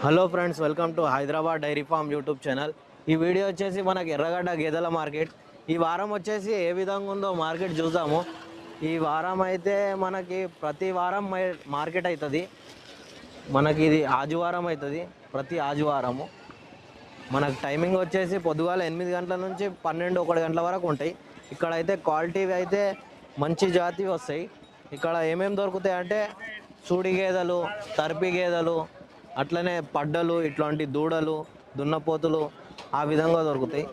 Hello friends, welcome to Hyderabad dairy farm YouTube channel. ఈ video వచ్చేసి మనకి ఎర్రగడ్డ గేదెల మార్కెట్ ఈ వారం వచ్చేసి ఏ విధంగా ఉందో మార్కెట్ చూద్దాము. ఈ వారం అయితే మనకి ప్రతి వారం మార్కెట్ అవుతుంది. మనకి ఇది ఆదివారం అవుతుంది, ప్రతి ఆదివారము. మనకు టైమింగ్ వచ్చేసి పొద్దుగాల 8 గంటల నుంచి 12-1 గంటల వరకు ఉంటాయి. ఇక్కడైతే క్వాలిటీ అయితే మంచి జాతి వస్తాయి. ఇక్కడ ఏమేమి దొరుకుతాయి అంటే సూడి గేదెలు, తర్పి గేదెలు, అట్లనే పడ్డలు, ఇట్లాంటి దూడలు, దున్నపోతులు ఆ విధంగా దొరుకుతాయి.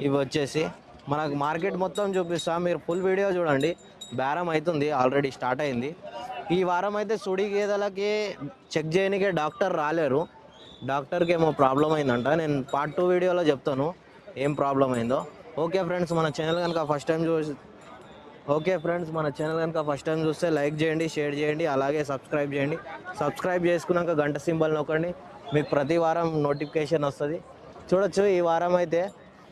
ఇవి వచ్చేసి మనకు మార్కెట్ మొత్తం చూపిస్తా, మీరు ఫుల్ వీడియో చూడండి. బేరం అవుతుంది, ఆల్రెడీ స్టార్ట్ అయింది. ఈ వారం అయితే సుడి గేదెలకి చెక్ చేయడానికే డాక్టర్ రాలేరు. డాక్టర్కి ఏమో ప్రాబ్లం అయిందంట. నేను పార్ట్ 2 వీడియోలో చెప్తాను ఏం ప్రాబ్లం అయిందో. ఓకే ఫ్రెండ్స్, మన ఛానల్ కనుక ఫస్ట్ టైం చూస్తే లైక్ చేయండి, షేర్ చేయండి, అలాగే సబ్స్క్రైబ్ చేయండి. సబ్స్క్రైబ్ చేసుకున్నాక గంట సింబల్ నొక్కండి, మీకు ప్రతి వారం నోటిఫికేషన్ వస్తుంది. చూడొచ్చు, ఈ వారం అయితే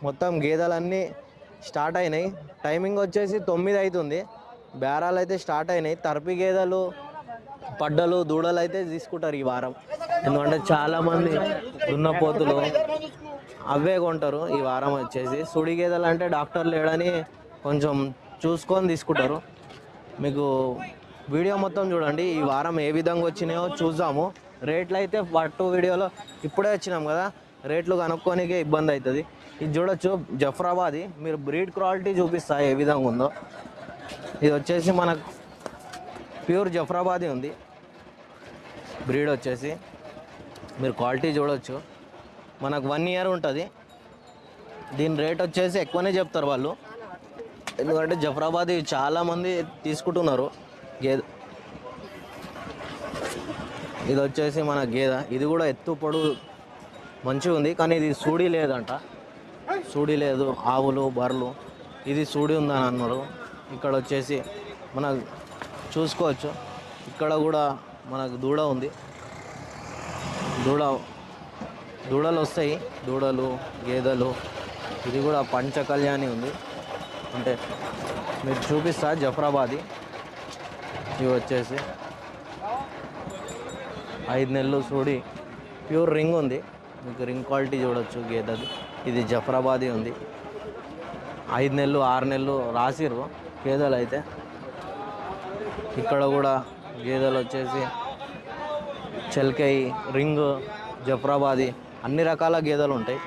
మొత్తం గేదెలన్నీ స్టార్ట్ అయినాయి. టైమింగ్ వచ్చేసి 9 అవుతుంది. బేరాలు అయితే స్టార్ట్ అయినాయి. తర్పి గేదెలు, పడ్డలు, దూడలు అయితే తీసుకుంటారు ఈ వారం. ఎందుకంటే చాలామంది దున్నపోతులు అవే కొంటారు ఈ వారం వచ్చేసి. సుడి గేదెలు అంటే డాక్టర్ లేడని కొంచెం చూసుకొని తీసుకుంటారు. మీకు వీడియో మొత్తం చూడండి, ఈ వారం ఏ విధంగా వచ్చినాయో చూద్దాము. రేట్లు అయితే పార్ట్ 2 వీడియోలో ఇప్పుడే వచ్చినాం కదా, రేట్లు కనుక్కోనికే ఇబ్బంది అవుతుంది. ఇది చూడొచ్చు, జఫ్రాబాది. మీరు బ్రీడ్ క్వాలిటీ చూపిస్తా ఏ విధంగా ఉందో. ఇది వచ్చేసి మనకు ప్యూర్ జఫ్రాబాదీ ఉంది బ్రీడ్ వచ్చేసి. మీరు క్వాలిటీ చూడొచ్చు. మనకు 1 ఇయర్ ఉంటుంది. దీని రేట్ వచ్చేసి ఎక్కువనే చెప్తారు వాళ్ళు, ఎందుకంటే జఫ్రాబాదీ చాలామంది తీసుకుంటున్నారు గేదె. ఇది వచ్చేసి మన గేదె. ఇది కూడా ఎత్తు పొడుగు మంచిగా ఉంది, కానీ ఇది సూడి లేదంట. సూడి లేదు, ఆవులు బర్రెలు. ఇది సూడి ఉందని అన్నారు. ఇక్కడ వచ్చేసి మనకు చూసుకోవచ్చు, ఇక్కడ కూడా మనకు దూడ ఉంది. దూడలు వస్తాయి, దూడలు, గేదెలు. ఇది కూడా పంచకళ్యాణి ఉంది. అంటే మీకు చూపిస్తా జఫ్రాబాదీ. ఇవి వచ్చేసి 5 నెలలు సూడి, ప్యూర్ రింగ్ ఉంది. మీకు రింగ్ క్వాలిటీ చూడొచ్చు గేదెది. ఇది జఫ్రాబాదీ ఉంది. 5 నెలలు 6 నెలలు రాసిరు గేదెలు అయితే. ఇక్కడ కూడా గేదెలు వచ్చేసి చెల్కై, రింగ్, జఫ్రాబాదీ, అన్ని రకాల గేదెలు ఉంటాయి.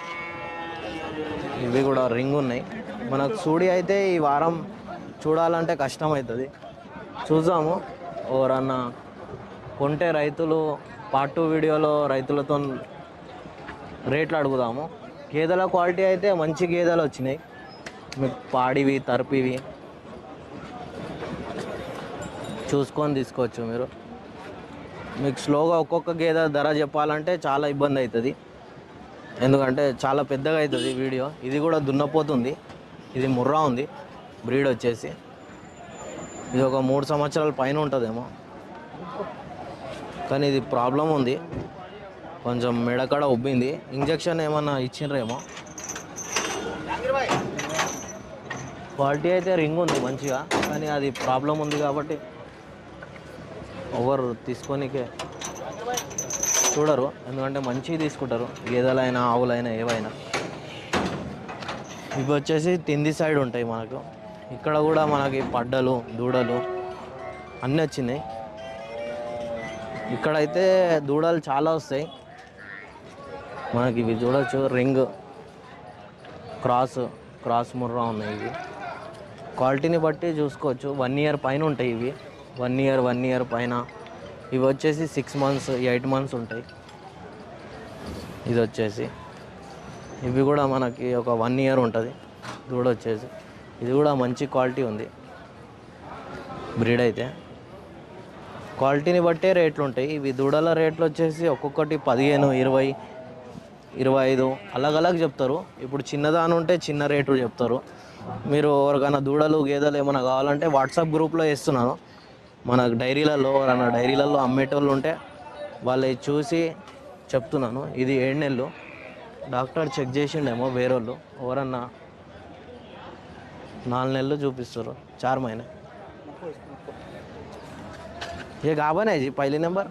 ఇవి కూడా రింగ్ ఉన్నాయి. మనకు సూడి అయితే ఈ వారం చూడాలంటే కష్టం అవుతుంది. చూద్దాము, ఎవరన్నా కొంటే రైతులు పార్ట్ 2 వీడియోలో రైతులతో రేట్లు అడుగుదాము. గేదెల క్వాలిటీ అయితే మంచి గేదెలు వచ్చినాయి. మీకు పాడివి, తర్పివి చూసుకొని తీసుకోవచ్చు మీరు. మీకు స్లోగా ఒక్కొక్క గేదె ధర చెప్పాలంటే చాలా ఇబ్బంది అవుతుంది, ఎందుకంటే చాలా పెద్దగా అవుతుంది వీడియో. ఇది కూడా దున్నపోతుంది. ఇది ముర్రా ఉంది బ్రీడ్ వచ్చేసి. ఇది ఒక 3 సంవత్సరాల పైన ఉంటుందేమో, కానీ ఇది ప్రాబ్లం ఉంది, కొంచెం మెడకడ ఉబ్బింది. ఇంజక్షన్ ఏమన్నా ఇచ్చిండ్రేమో. క్వాలిటీ అయితే రింగ్ ఉంది మంచిగా, కానీ అది ప్రాబ్లం ఉంది కాబట్టి ఎవరు తీసుకోనికే చూడరు. ఎందుకంటే మంచివి తీసుకుంటారు, గేదెలైనా ఆవులైనా ఏవైనా. ఇవి వచ్చేసి తింది సైడ్ ఉంటాయి మనకు. ఇక్కడ కూడా మనకి పడ్డలు, దూడలు అన్నీ వచ్చినాయి. ఇక్కడైతే దూడలు చాలా వస్తాయి మనకి. ఇవి చూడొచ్చు, రింగ్, క్రాస్ ముర్రా ఉన్నాయి. ఇవి క్వాలిటీని బట్టి చూసుకోవచ్చు. 1 ఇయర్ పైన ఉంటాయి ఇవి. 1 ఇయర్ పైన. ఇవి వచ్చేసి 6 మంత్స్ 8 మంత్స్ ఉంటాయి. ఇది వచ్చేసి ఇవి కూడా మనకి ఒక 1 ఇయర్ ఉంటుంది దూడ వచ్చేసి. ఇది కూడా మంచి క్వాలిటీ ఉంది బ్రీడ్ అయితే. క్వాలిటీని బట్టే రేట్లు ఉంటాయి. ఇవి దూడల రేట్లు వచ్చేసి ఒక్కొక్కటి 15, 20, 25 అలగ్ చెప్తారు. ఇప్పుడు చిన్నదాని ఉంటే చిన్న రేటు చెప్తారు. మీరు ఎవరికైనా దూడలు, గేదెలు ఏమైనా కావాలంటే వాట్సాప్ గ్రూప్లో వేస్తున్నాను. మనకు డైరీలలో అమ్మేటోళ్ళు ఉంటే వాళ్ళు చూసి చెప్తున్నాను. ఇది 7 నెలలు. డాక్టర్ చెక్ చేసిండేమో వేరేళ్ళు. ఎవరన్నా 4 నెలలు చూపిస్తారు, 4 महीने. ये गाभन है जी, पहली नंबर।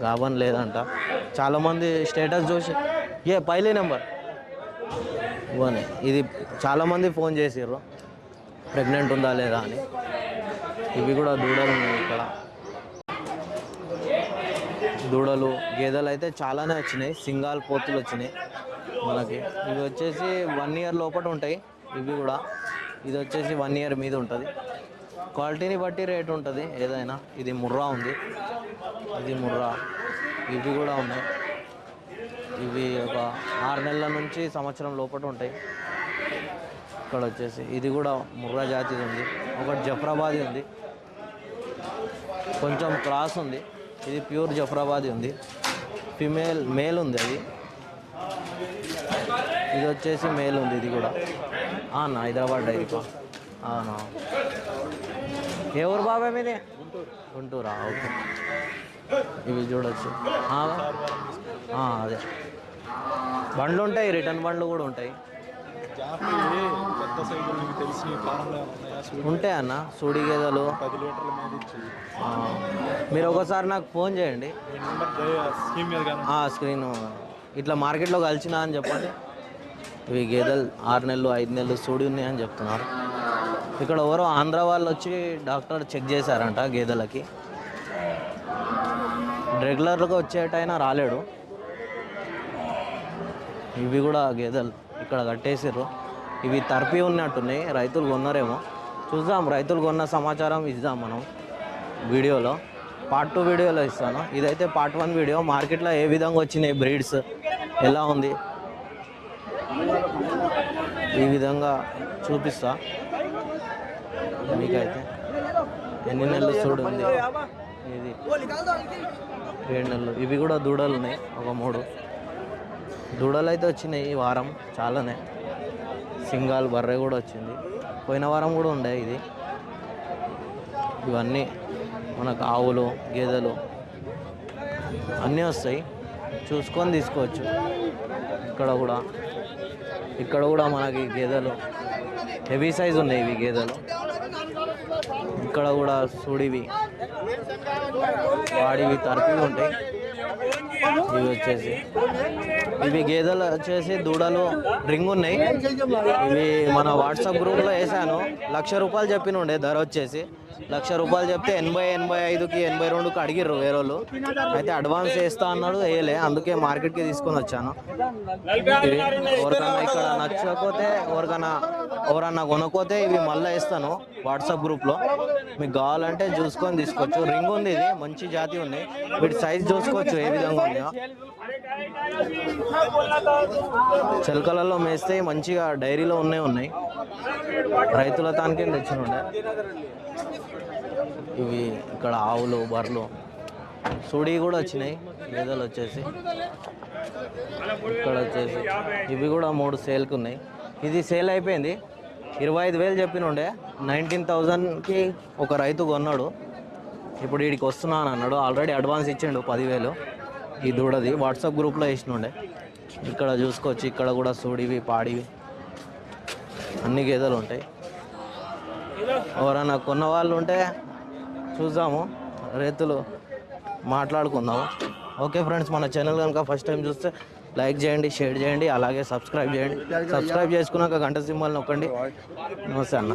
గాబన్ లేదంట. చాలామంది స్టేటస్ చూసి పైలీ నెంబర్ ఇవ్వని ఇది చాలామంది ఫోన్ చేసిర్రు ప్రెగ్నెంట్ ఉందా లేదా అని. ఇవి కూడా దూడలు ఉన్నాయి ఇక్కడ. దూడలు గేదెలు అయితే చాలానే వచ్చినాయి. సింగాల్ పోతులు వచ్చినాయి మనకి. ఇవి వచ్చేసి 1 ఇయర్ లోపల ఉంటాయి. ఇవి కూడా ఇది వచ్చేసి 1 ఇయర్ మీద ఉంటుంది. క్వాలిటీని బట్టి రేట్ ఉంటుంది ఏదైనా. ఇది ముర్రా ఉంది, ఇది ముర్రా. ఇవి కూడా ఉన్నాయి. ఇవి ఒక 6 నెలల నుంచి సంవత్సరం లోపల ఉంటాయి. ఇక్కడ వచ్చేసి ఇది కూడా ముర్రా జాతిది ఉంది. ఒకటి జఫ్రాబాదీ ఉంది, కొంచెం క్రాస్ ఉంది. ఇది ప్యూర్ జఫ్రాబాదీ ఉంది. మేల్ ఉంది అది. ఇది వచ్చేసి మేల్ ఉంది. ఇది కూడా అన్న హైదరాబాద్ డైరీపా? అవునా. ఏ ఊరు బాబాయ్ మీది? గుంటూరా? ఓకే. ఇవి చూడొచ్చు. అదే బండ్లు ఉంటాయి, రిటర్న్ బండ్లు కూడా ఉంటాయి. ఉంటాయి అన్న సూడి గేదెలు. మీరు ఒకసారి నాకు ఫోన్ చేయండి, స్క్రీన్ ఇట్లా మార్కెట్లో కలిసినా అని చెప్పండి. ఇవి గేదెలు 6 నెలలు 5 నెలలు సూడి ఉన్నాయని చెప్తున్నారు. ఇక్కడ ఎవరో ఆంధ్ర వాళ్ళు వచ్చి డాక్టర్ చెక్ చేశారంట గేదెలకి. రెగ్యులర్గా వచ్చేటైనా రాలేడు. ఇవి కూడా గేదెలు ఇక్కడ కట్టేసారు. ఇవి తరిపి ఉన్నట్టున్నాయి, రైతులు కొన్నారేమో. చూద్దాం, రైతులు కొన్న సమాచారం ఇద్దాం మనం వీడియోలో. పార్ట్ 2 వీడియోలో ఇస్తాను. ఇదైతే పార్ట్ 1 వీడియో. మార్కెట్లో ఏ విధంగా వచ్చినాయి బ్రీడ్స్, ఎలా ఉంది ఈ విధంగా చూపిస్తా మీకైతే. ఎన్ని నెలలు సూడు ఉంది, ఇది 7 నెలలు. ఇవి కూడా దూడలు ఉన్నాయి, ఒక 3 దూడలు అయితే వచ్చినాయి ఈ వారం చాలానే. సింగాల్ బర్రె కూడా వచ్చింది, పోయిన వారం కూడా ఉండే ఇది. ఇవన్నీ మనకు ఆవులు గేదెలు అన్నీ వస్తాయి, చూసుకొని తీసుకోవచ్చు. ఇక్కడ కూడా మనకి గేదెలు హెవీ సైజు ఉన్నాయి. ఇవి గేదెలు ఇక్కడ కూడా సూడివి వాడివి తరిపి ఉంటాయి. ఇవి గేదెలు వచ్చేసి దూడలు రింగ్ ఉన్నాయి. ఇవి మన వాట్సాప్ గ్రూప్లో వేసాను. 1,00,000 రూపాయలు చెప్పినుండే ధర వచ్చేసి. 1,00,000 రూపాయలు చెప్తే 80-85కి 82కి అడిగిర్రు వేరేళ్ళు. అయితే అడ్వాన్స్ వేస్తా అన్నాడు, వేయలే. అందుకే మార్కెట్కి తీసుకొని వచ్చాను. ఎవరికన్నా ఇక్కడ నచ్చకపోతే ఎవరన్నా కొనుక్కోతే ఇవి మళ్ళీ వేస్తాను వాట్సాప్ గ్రూప్లో. మీకు కావాలంటే చూసుకొని తీసుకోవచ్చు. రింగ్ ఉంది, ఇది మంచి జాతి ఉంది. వీటి సైజ్ చూసుకోవచ్చు ఏ విధంగా ఉందో. చిలకలలో మేస్తే మంచిగా డైరీలో ఉన్నాయి. రైతుల తానికే తెచ్చినుండే. ఇవి ఇక్కడ ఆవులు బర్రెలు సూడి కూడా వచ్చినాయి గేదెలు వచ్చేసి. ఇక్కడ వచ్చేసి ఇవి కూడా 3 సేల్కి ఉన్నాయి. ఇది సేల్ అయిపోయింది. 25,000 చెప్పినుండే, 19,000కి ఒక రైతు కొన్నాడు. ఇప్పుడు వీడికి వస్తున్నాను అన్నాడు. ఆల్రెడీ అడ్వాన్స్ ఇచ్చిండు 10,000 ఈ దూడది. వాట్సాప్ గ్రూప్లో వేసినుండే. ఇక్కడ చూసుకోవచ్చు. ఇక్కడ కూడా సూడివి పాడివి అన్ని గేదెలు ఉంటాయి. ఎవరైనా కొన్న వాళ్ళు ఉంటే చూద్దాము, రైతులు మాట్లాడుకుందాము. ఓకే ఫ్రెండ్స్, మన ఛానల్ కనుక ఫస్ట్ టైం చూస్తే లైక్ చేయండి, షేర్ చేయండి, అలాగే సబ్స్క్రైబ్ చేయండి. సబ్స్క్రైబ్ చేసుకున్నాక గంట సింబల్ నొక్కండి. నమస్తే అన్న.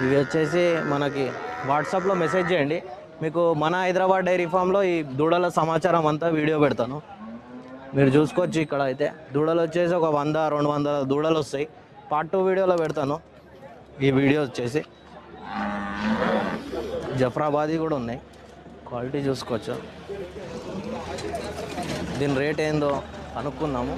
ఇవి వచ్చేసి మనకి వాట్సాప్లో మెసేజ్ చేయండి. మీకు మన హైదరాబాద్ డైరీ ఫామ్లో ఈ దూడల సమాచారం అంతా వీడియో పెడతాను, మీరు చూసుకోవచ్చు. ఇక్కడ అయితే దూడలు వచ్చేసి ఒక 100-200 దూడలు వస్తాయి. పార్ట్ 2 వీడియోలో పెడతాను. ఈ వీడియో వచ్చేసి జఫ్రాబాదీ కూడా ఉన్నాయి, క్వాలిటీ చూసుకోవచ్చు. దీని రేట్ ఏందో కనుక్కుందాము.